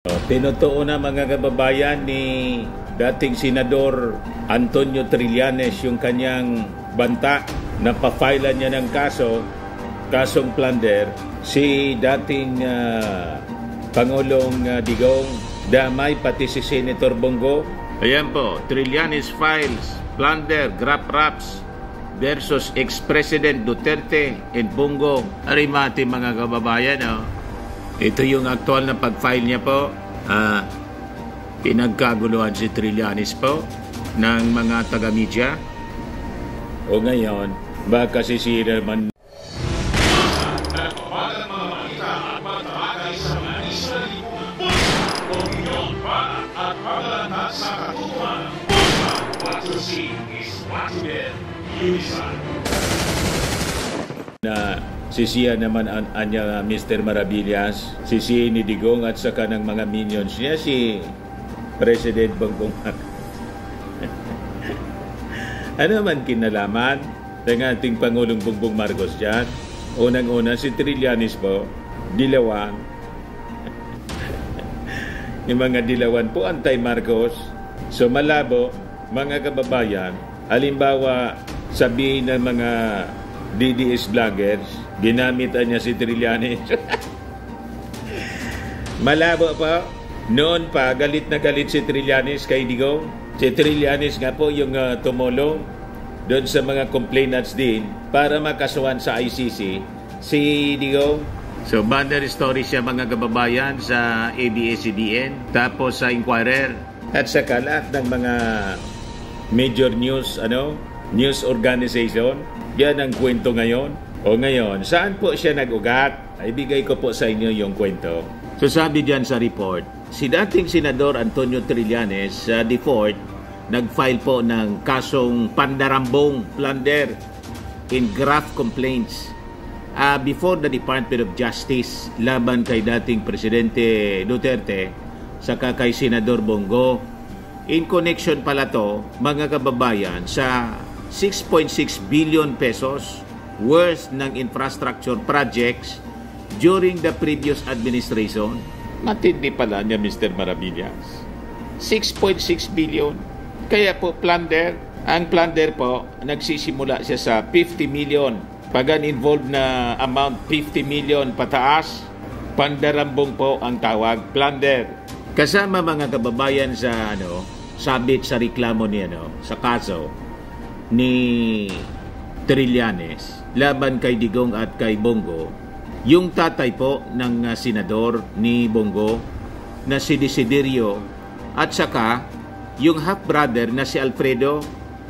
Tinutuon na mga kababayan ni dating Senador Antonio Trillanes yung kanyang banta na pa-file niya ng kasong plunder si dating Pangulong Digong, damay pati si Senator Bongo. Ayan po, Trillanes files plunder grab wraps versus ex-President Duterte and Bongo. Arimati mga kababayan, ito yung aktual na pag-file niya po. Pinagkaguluhan si Trillanes po ng mga taga-media. O ngayon, baka sisira man. Na sisiya naman anya Mr. Maravillas, sisiya ni Digong at saka ng mga minions niya si President Bongbong. Ano man kinalaman ng ating Pangulong Bongbong Marcos dyan? Unang-una si Trillanes po, dilawan. Yung mga dilawan po anti-Marcos. So malabo, mga kababayan, halimbawa sabihin ng mga DDS vloggers, ginamitan niya si Trillanes. Malabo pa. Noon pa, galit na galit si Trillanes kay Digong. Si Trillanes nga po yung tumulong doon sa mga complainants din para makasuhan sa ICC si Digong. So, banner story siya mga kababayan sa ABS-CBN, tapos sa Inquirer, at saka lahat ng mga major news organization. Yan ang kwento ngayon. O ngayon, saan po siya nag-ugat? Ibigay ko po sa inyo yung kwento. So sabi dyan sa report, si dating Senador Antonio Trillanes sa D4 nag-file po ng kasong pandarambong plunder in graft complaints before the Department of Justice laban kay dating Presidente Duterte saka kay Senador Bongo. In connection pala to, mga kababayan, sa 6.6 billion pesos worth ng infrastructure projects during the previous administration. Matindi pala niya Mr. Maravillas. 6.6 billion. Kaya po plunder. Ang plunder po, nagsisimula siya sa 50 million. Pag ang involved na amount 50 million pataas, pandarambong po ang tawag, plunder. Kasama mga kababayan sa sabit sa reklamo niya sa kaso ni Trillanes laban kay Digong at kay Bongo, yung tatay po ng senador ni Bongo na si Desiderio at saka yung half-brother na si Alfredo,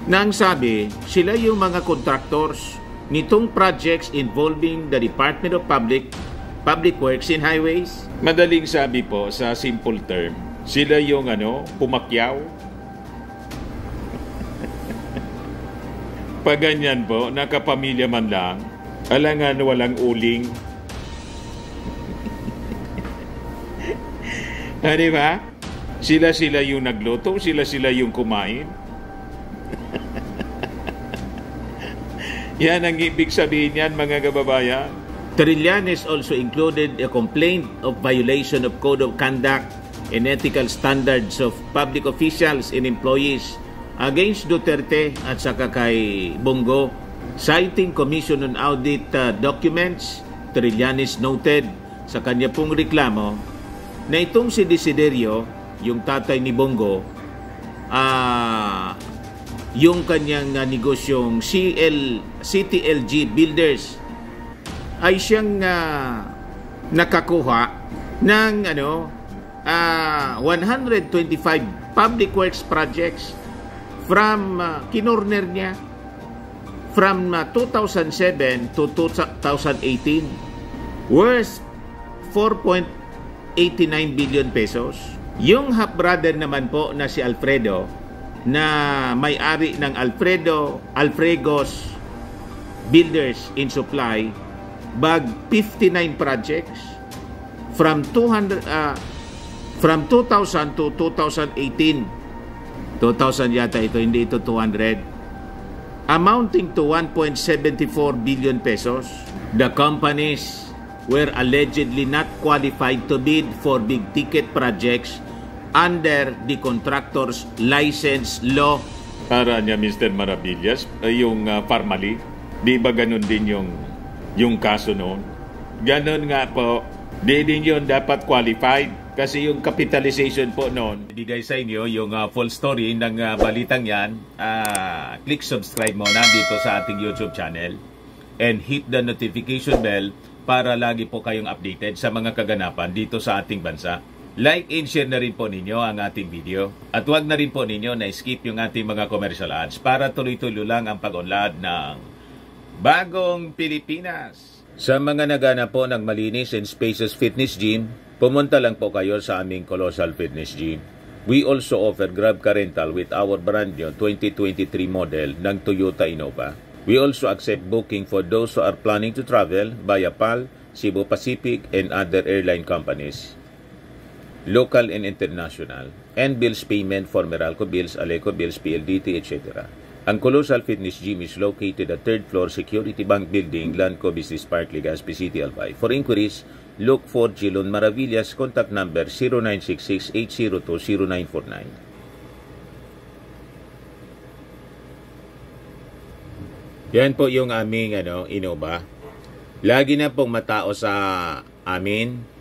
na ang sabi sila yung mga contractors nitong projects involving the Department of Public Works and Highways. Madaling sabi po sa simple term, sila yung pumakyaw. Pag ganyan po, nakapamilya man lang, alangan walang uling. Di ba? Sila yung nagluto, sila yung kumain. Yan ang ibig sabihin yan, mga kababayan. Trillanes also included a complaint of violation of Code of Conduct and Ethical Standards of Public Officials and Employees against Duterte at saka kay Bongo. Citing Commission on Audit documents, Trillanes noted sa kanya pong reklamo na itong si Desiderio, yung tatay ni Bongo, yung kanyang negosyong CTLG Builders ay siyang nakakuha ng 125 public works projects from kinorner niya from 2007 to 2018 worth 4.89 billion pesos. Yung half-brother naman po na si Alfredo, na may-ari ng Alfregos Builders in Supply, bag 59 projects from 2000 to 2018. 2,000 yata ito, hindi ito 200. Amounting to 1.74 billion pesos. The companies were allegedly not qualified to bid for big-ticket projects under the contractor's license law. Para niya, Mr. Maravillas, yung Parmali, di ba ganun din yung kaso noon? Ganun nga po, di din yun dapat qualified kasi yung capitalization po noon. Bigay sa inyo yung full story ng balitang yan. Click subscribe muna dito sa ating YouTube channel and hit the notification bell para lagi po kayong updated sa mga kaganapan dito sa ating bansa. Like and share na rin po ninyo ang ating video. At huwag na rin po ninyo na skip yung ating mga commercial ads para tuloy-tuloy lang ang pag-unlad ng Bagong Pilipinas. Sa mga nagana po ng malinis and spacious fitness gym, pumunta lang po kayo sa aming Colossal Fitness Gym. We also offer Grab Car Rental with our brand new 2023 model ng Toyota Innova. We also accept booking for those who are planning to travel via PAL, Cebu Pacific, and other airline companies, local and international, and bills payment for Meralco Bills, Aleco Bills, PLDT, etc. Ang Colossal Fitness Gym is located at 3rd floor Security Bank Building, Lanco Business Park, Legazpi City, Albay. For inquiries, look for Jilon Maravillas, contact number 0966-802-0949. Yan po yung aming Innova. Lagi na pong matao sa amin.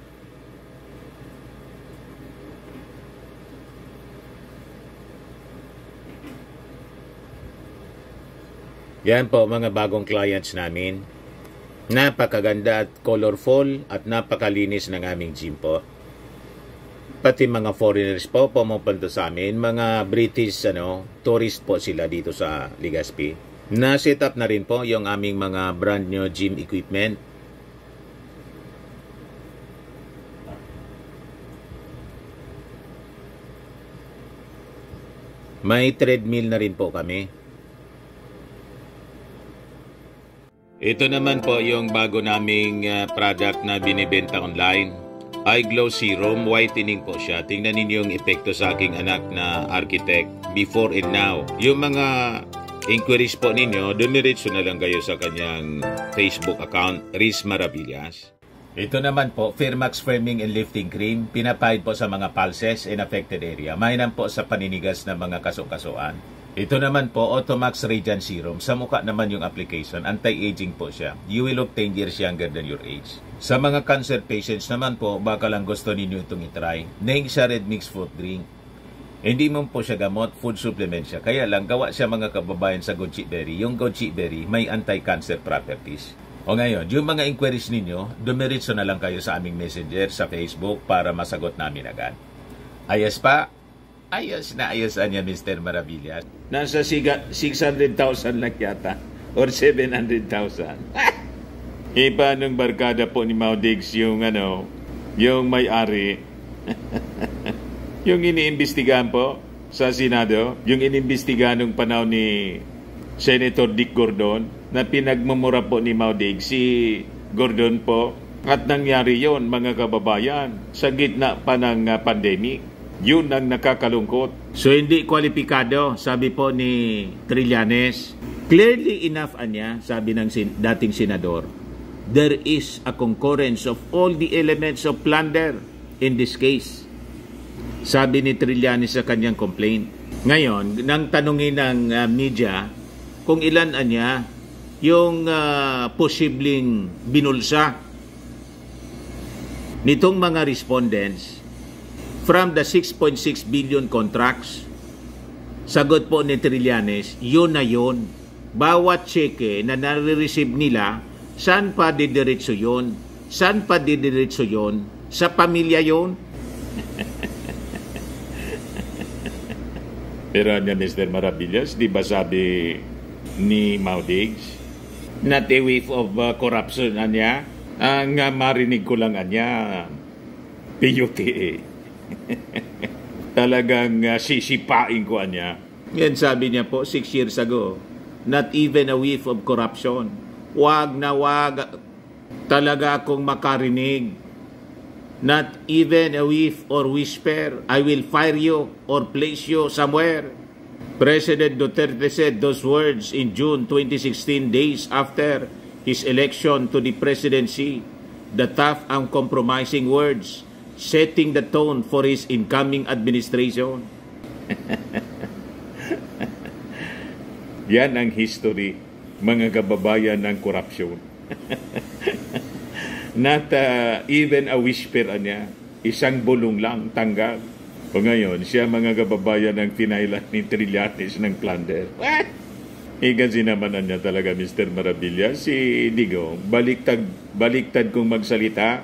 Yan po mga bagong clients namin. Napakaganda at colorful at napakalinis ng aming gym po. Pati mga foreigners po pumupunta sa amin, mga British tourist po sila dito sa Legazpi. Na-set up na rin po yung aming mga brand new gym equipment. May treadmill na rin po kami. Ito naman po yung bago naming product na binibenta online. Eye Glow Serum, whitening po siya. Tingnan ninyo yung epekto sa aking anak na architect before and now. Yung mga inquiries po ninyo, dumiretso na lang kayo sa kanyang Facebook account, Riz Maravillas. Ito naman po, Firmax Firming and Lifting Cream, pinapahid po sa mga pulses in affected area. Mainam po sa paninigas ng mga kaso-kasuan. Ito naman po, Automax Radiant Serum. Sa mukha naman yung application, anti-aging po siya. You will look 10 years younger than your age. Sa mga cancer patients naman po, baka lang gusto ninyo itong itry. Naing siya red mixed fruit drink. Hindi mo po siya gamot, food supplement siya. Kaya lang, gawa siya mga kababayan sa goji berry. Yung goji berry may anti-cancer properties. O ngayon, yung mga inquiries ninyo, dumiretso na lang kayo sa aming messenger sa Facebook para masagot namin agad. Ayos pa? Ayos na ayos niya, Mr. Maravillas. Nasa 600,000 lang yata. Or 700,000. Iba nung barkada po ni Maudigs yung yung may-ari. Yung iniimbestigahan po sa Senado, yung iniimbestigahan nung panahon ni Senator Dick Gordon, na pinagmumura po ni Maudigs si Gordon po. At nangyari yon mga kababayan, sa gitna pa ng pandemic. Yun ang nakakalungkot. So hindi kwalipikado, sabi po ni Trillanes. Clearly enough anya, sabi ng dating senador, there is a concurrence of all the elements of plunder in this case. Sabi ni Trillanes sa kanyang complaint. Ngayon, nang tanungin ng media kung ilan anya yung posibleng binulsa nitong mga respondents from the 6.6 billion contracts, sagot po ni Trillanes, yun na yun. Bawat cheque na nare-receive nila, saan pa didiretso yun? Saan pa didiretso yun? Sa pamilya yun? Pero niya, Mr. Maravillas, di ba sabi ni Maudigs, not a whiff of corruption niya? Ang marinig ko lang niya, PUTA. Talagang sisipain ko niya. Yan sabi niya po 6 years ago. Not even a whiff of corruption. Wag na wag talaga akong makarinig. Not even a whiff or whisper. I will fire you or place you somewhere. President Duterte said those words in June 2016, days after his election to the presidency. the tough and compromising words, setting the tone for his incoming administration. Yan ang history, mga kababayan, ng korupsyon. Not even a whisper niya, isang bulong lang, tanggal. O ngayon, siya, mga kababayan, ang pinailan ni Trillanes ng plunder. What? Kasi naman niya talaga, Mr. Maravilla, si Digong, baliktad kung magsalita.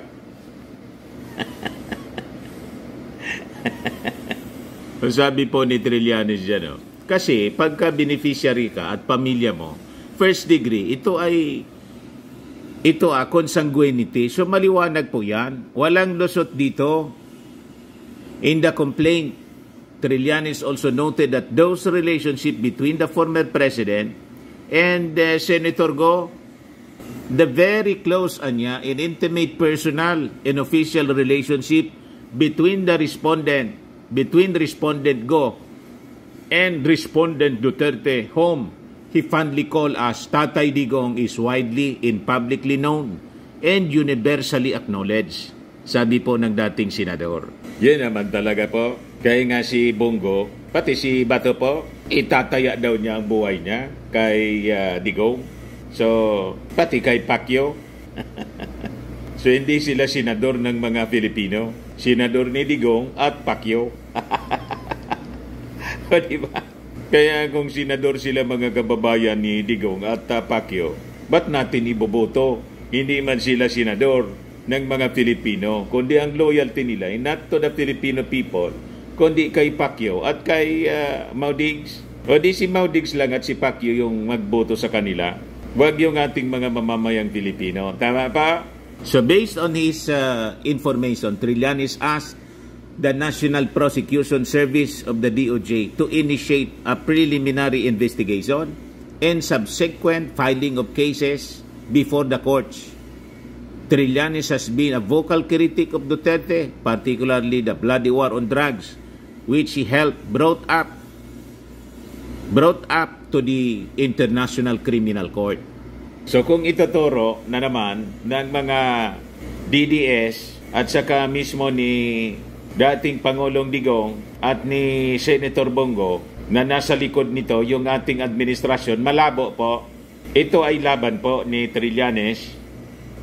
Sabi po ni Trillanes dyan, kasi pagka beneficiary ka at pamilya mo, first degree, ito consanguinity. So maliwanag po yan. Walang lusot dito. In the complaint, Trillanes also noted that those relationship between the former president and Senator Go, the very close anya in intimate personal and official relationship between respondent Go and respondent Duterte, whom he fondly called as Tatay Digong, is widely and publicly known and universally acknowledged. Sabi po ng dating senador. Yan naman talaga po. Kaya nga si Bongo, pati si Bato po, itataya daw niya ang buhay niya kay Digong. So, pati kay Pacquiao. So, hindi sila senador ng mga Filipino. Senador ni Digong at Pacquiao. O, diba? Kaya kung senador sila, mga kababayan, ni Digong at Pacquiao, ba't natin iboboto? Hindi man sila senador ng mga Filipino, kundi ang loyalty nila ay not to the Filipino people, kundi kay Pacquiao at kay Maudigs. O di si Maudigs lang at si Pacquiao yung magboto sa kanila. Huwag yung ating mga mamamayang Filipino. Tama pa? So based on his information, Trillanes asked the National Prosecution Service of the DOJ to initiate a preliminary investigation and subsequent filing of cases before the courts. Trillanes has been a vocal critic of Duterte, particularly the bloody war on drugs, which he helped brought up to the International Criminal Court. So kung ituturo na naman ng mga DDS at saka mismo ni dating Pangulong Digong at ni Senator Bongo na nasa likod nito yung ating administrasyon, malabo po. Ito ay laban po ni Trillanes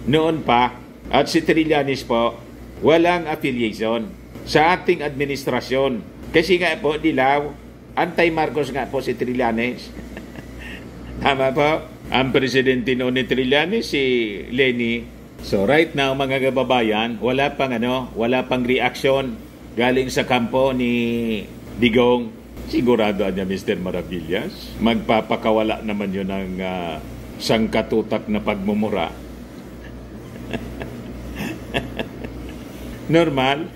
noon pa, at si Trillanes po walang affiliation sa ating administrasyon. Kasi nga po, dilaw, anti-Marcos nga po si Trillanes. Tama po? Ang presidente noon ni Trillanes, si Leni. So right now, mga kababayan, wala pang reaction galing sa kampo ni Digong. Sigurado niya, Mr. Maravillas, magpapakawala naman yun ng sangkatutak na pagmumura. Normal.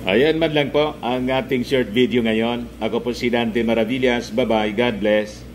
Ayan man lang po ang ating short video ngayon. Ako po si Dante Maravillas. Bye-bye. God bless.